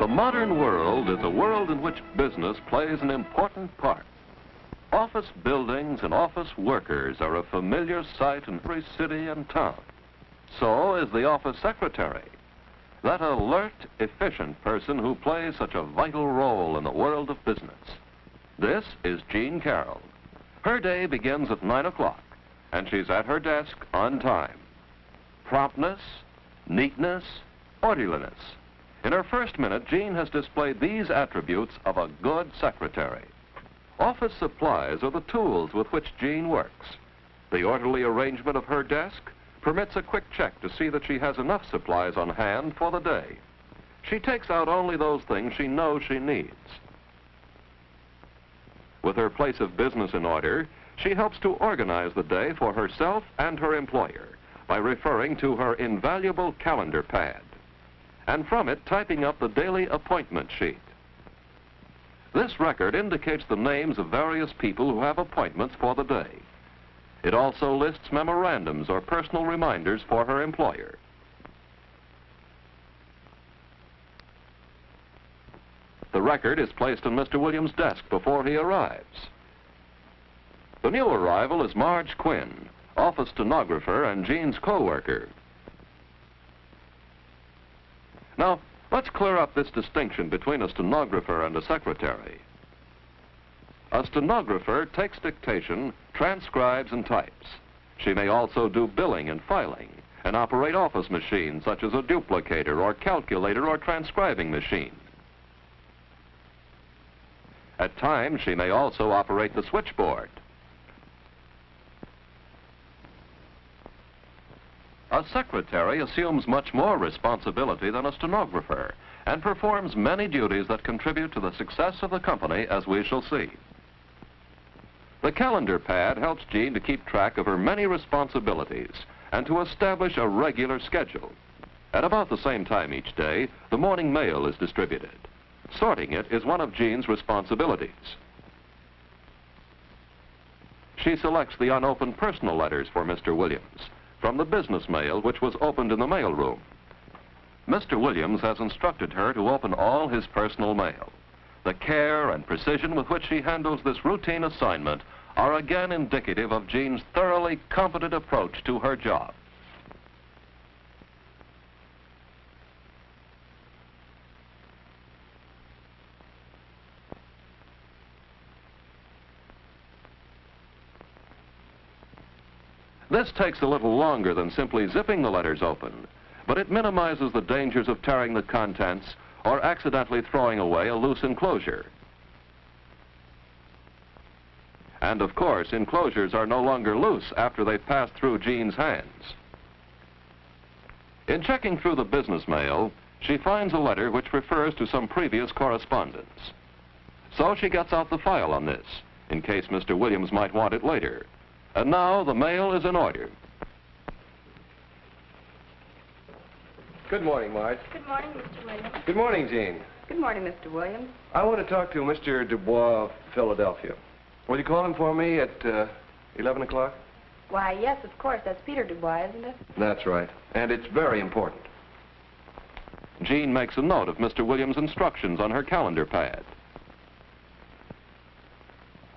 The modern world is a world in which business plays an important part. Office buildings and office workers are a familiar sight in every city and town. So is the office secretary, that alert, efficient person who plays such a vital role in the world of business. This is Jean Carroll. Her day begins at 9 o'clock, and she's at her desk on time. Promptness, neatness, orderliness. In her first minute, Jean has displayed these attributes of a good secretary. Office supplies are the tools with which Jean works. The orderly arrangement of her desk permits a quick check to see that she has enough supplies on hand for the day. She takes out only those things she knows she needs. With her place of business in order, she helps to organize the day for herself and her employer by referring to her invaluable calendar pad, and from it typing up the daily appointment sheet. This record indicates the names of various people who have appointments for the day. It also lists memorandums or personal reminders for her employer. The record is placed on Mr. Williams' desk before he arrives. The new arrival is Marge Quinn, office stenographer and Jean's co-worker. Now, let's clear up this distinction between a stenographer and a secretary. A stenographer takes dictation, transcribes, and types. She may also do billing and filing, and operate office machines such as a duplicator or calculator or transcribing machine. At times, she may also operate the switchboard. A secretary assumes much more responsibility than a stenographer and performs many duties that contribute to the success of the company, as we shall see. The calendar pad helps Jean to keep track of her many responsibilities and to establish a regular schedule. At about the same time each day, the morning mail is distributed. Sorting it is one of Jean's responsibilities. She selects the unopened personal letters for Mr. Williams from the business mail which was opened in the mail room. Mr. Williams has instructed her to open all his personal mail. The care and precision with which she handles this routine assignment are again indicative of Jean's thoroughly competent approach to her job. This takes a little longer than simply zipping the letters open, but it minimizes the dangers of tearing the contents or accidentally throwing away a loose enclosure. And of course, enclosures are no longer loose after they pass through Jean's hands. In checking through the business mail, she finds a letter which refers to some previous correspondence. So she gets out the file on this, in case Mr. Williams might want it later. And now the mail is in order. Good morning, Marge. Good morning, Mr. Williams. Good morning, Jean. Good morning, Mr. Williams. I want to talk to Mr. Dubois of Philadelphia. Will you call him for me at 11 o'clock? Why, yes, of course. That's Peter Dubois, isn't it? That's right. And it's very important. Jean makes a note of Mr. Williams' instructions on her calendar pad.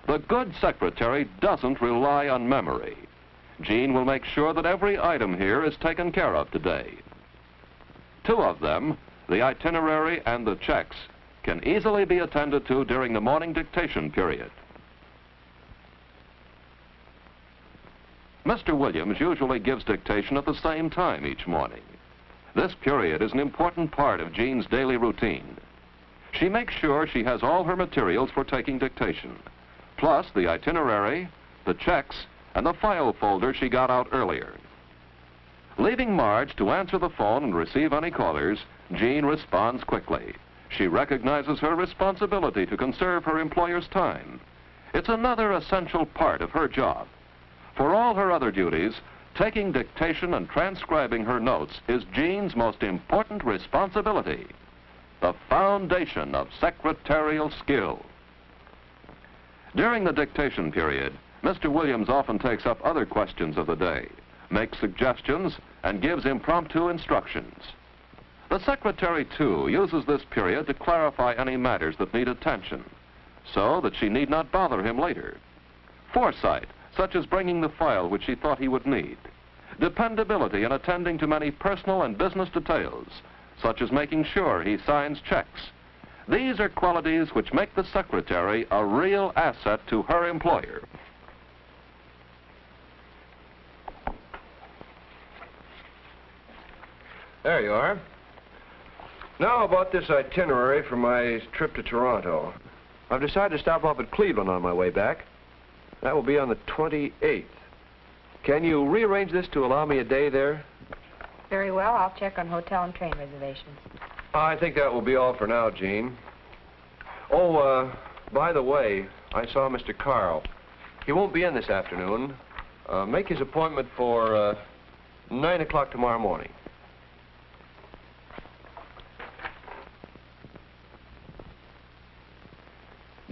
The good secretary doesn't rely on memory. Jean will make sure that every item here is taken care of today. Two of them, the itinerary and the checks, can easily be attended to during the morning dictation period. Mr. Williams usually gives dictation at the same time each morning. This period is an important part of Jean's daily routine. She makes sure she has all her materials for taking dictation, plus the itinerary, the checks, and the file folder she got out earlier. Leaving Marge to answer the phone and receive any callers, Jean responds quickly. She recognizes her responsibility to conserve her employer's time. It's another essential part of her job. For all her other duties, taking dictation and transcribing her notes is Jean's most important responsibility, the foundation of secretarial skill. During the dictation period, Mr. Williams often takes up other questions of the day, makes suggestions, and gives impromptu instructions. The secretary, too, uses this period to clarify any matters that need attention, so that she need not bother him later. Foresight, such as bringing the file which she thought he would need. Dependability in attending to many personal and business details, such as making sure he signs checks. These are qualities which make the secretary a real asset to her employer. There you are. Now about this itinerary for my trip to Toronto. I've decided to stop off at Cleveland on my way back. That will be on the 28th. Can you rearrange this to allow me a day there? Very well. I'll check on hotel and train reservations. I think that will be all for now, Jean. Oh, by the way, I saw Mr. Carroll. He won't be in this afternoon. Make his appointment for 9 o'clock tomorrow morning.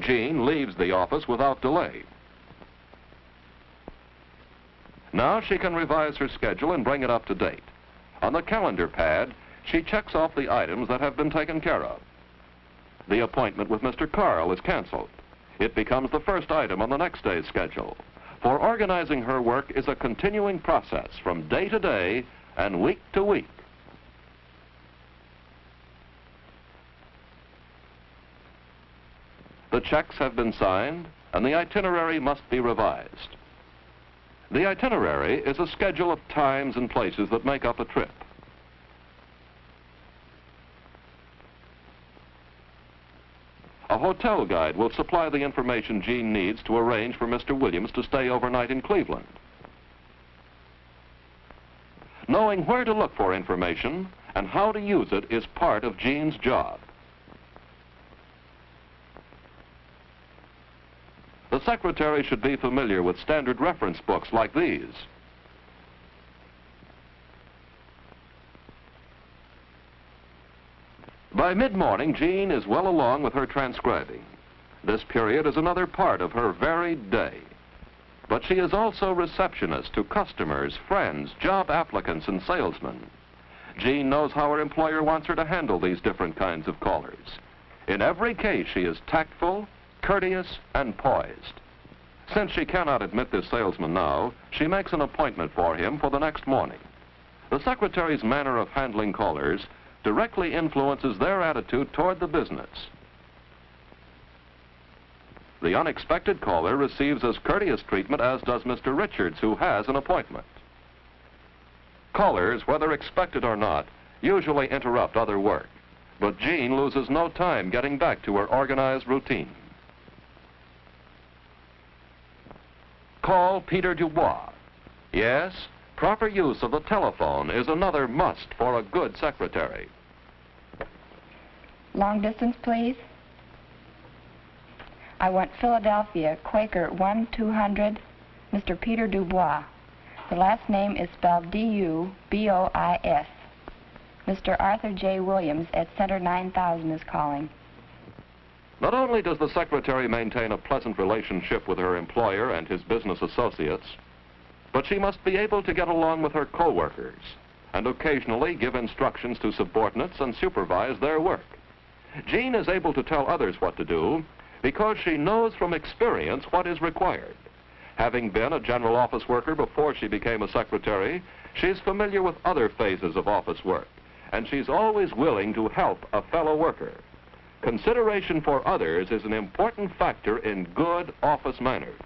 Jean leaves the office without delay. Now she can revise her schedule and bring it up to date. On the calendar pad, she checks off the items that have been taken care of. The appointment with Mr. Carroll is canceled. It becomes the first item on the next day's schedule. For organizing her work is a continuing process from day to day and week to week. The checks have been signed, and the itinerary must be revised. The itinerary is a schedule of times and places that make up a trip. A hotel guide will supply the information Jean needs to arrange for Mr. Williams to stay overnight in Cleveland. Knowing where to look for information and how to use it is part of Jean's job. The secretary should be familiar with standard reference books like these. By mid-morning, Jean is well along with her transcribing. This period is another part of her varied day. But she is also receptionist to customers, friends, job applicants, and salesmen. Jean knows how her employer wants her to handle these different kinds of callers. In every case, she is tactful, courteous, and poised. Since she cannot admit this salesman now, she makes an appointment for him for the next morning. The secretary's manner of handling callers directly influences their attitude toward the business. The unexpected caller receives as courteous treatment as does Mr. Richards, who has an appointment. Callers, whether expected or not, usually interrupt other work, but Jean loses no time getting back to her organized routine. Call Peter Dubois. Yes, proper use of the telephone is another must for a good secretary. Long distance, please. I want Philadelphia, Quaker 1-200, Mr. Peter Dubois. The last name is spelled D-U-B-O-I-S. Mr. Arthur J. Williams at Center 9000 is calling. Not only does the secretary maintain a pleasant relationship with her employer and his business associates, but she must be able to get along with her co-workers and occasionally give instructions to subordinates and supervise their work. Jean is able to tell others what to do because she knows from experience what is required. Having been a general office worker before she became a secretary, she's familiar with other phases of office work, and she's always willing to help a fellow worker. Consideration for others is an important factor in good office manners.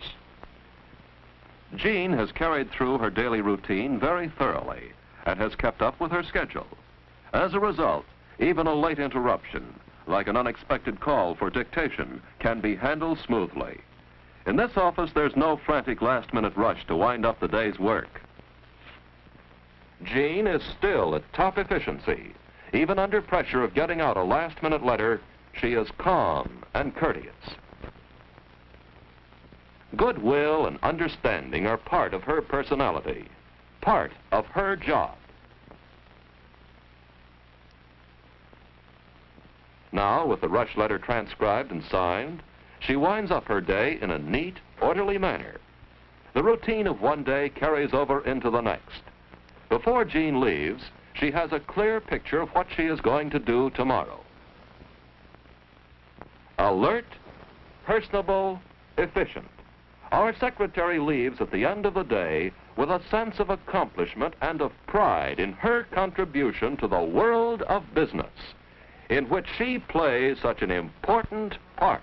Jean has carried through her daily routine very thoroughly and has kept up with her schedule. As a result, even a late interruption, like an unexpected call for dictation, can be handled smoothly. In this office, there's no frantic last-minute rush to wind up the day's work. Jean is still at top efficiency. Even under pressure of getting out a last-minute letter, she is calm and courteous. Goodwill and understanding are part of her personality, part of her job. Now, with the rush letter transcribed and signed, she winds up her day in a neat, orderly manner. The routine of one day carries over into the next. Before Jean leaves, she has a clear picture of what she is going to do tomorrow. Alert, personable, efficient. Our secretary leaves at the end of the day with a sense of accomplishment and of pride in her contribution to the world of business, in which she plays such an important part.